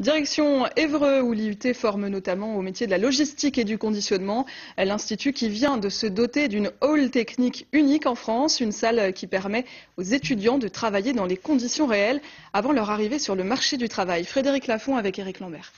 Direction Évreux, où l'IUT forme notamment au métier de la logistique et du conditionnement. L'Institut qui vient de se doter d'une hall technique unique en France, une salle qui permet aux étudiants de travailler dans les conditions réelles avant leur arrivée sur le marché du travail. Frédéric Lafont avec Éric Lambert.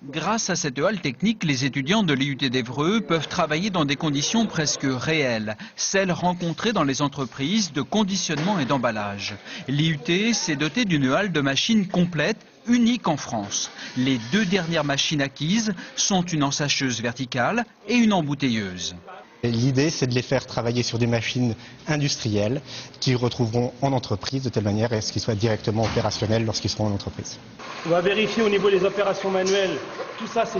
Grâce à cette halle technique, les étudiants de l'IUT d'Évreux peuvent travailler dans des conditions presque réelles, celles rencontrées dans les entreprises de conditionnement et d'emballage. L'IUT s'est doté d'une halle de machines complète, unique en France. Les deux dernières machines acquises sont une ensacheuse verticale et une embouteilleuse. L'idée, c'est de les faire travailler sur des machines industrielles qu'ils retrouveront en entreprise de telle manière à ce qu'ils soient directement opérationnels lorsqu'ils seront en entreprise. On va vérifier au niveau des opérations manuelles. Tout ça, ce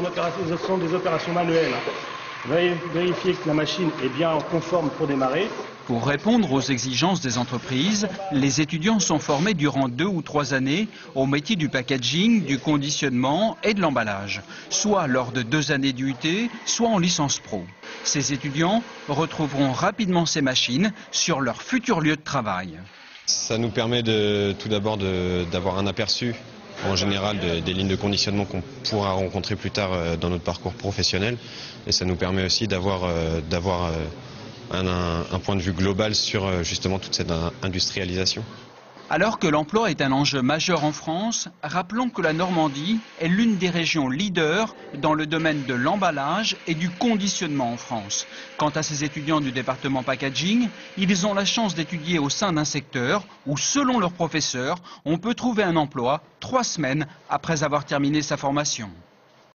sont des opérations manuelles. On va vérifier que la machine est bien conforme pour démarrer. Pour répondre aux exigences des entreprises, les étudiants sont formés durant 2 ou 3 années au métier du packaging, du conditionnement et de l'emballage, soit lors de 2 années d'IUT, soit en licence pro. Ces étudiants retrouveront rapidement ces machines sur leur futur lieu de travail. Ça nous permet tout d'abord d'avoir un aperçu en général des lignes de conditionnement qu'on pourra rencontrer plus tard dans notre parcours professionnel. Et ça nous permet aussi d'avoir un point de vue global sur justement toute cette industrialisation. Alors que l'emploi est un enjeu majeur en France, rappelons que la Normandie est l'une des régions leaders dans le domaine de l'emballage et du conditionnement en France. Quant à ces étudiants du département packaging, ils ont la chance d'étudier au sein d'un secteur où, selon leur professeur, on peut trouver un emploi 3 semaines après avoir terminé sa formation.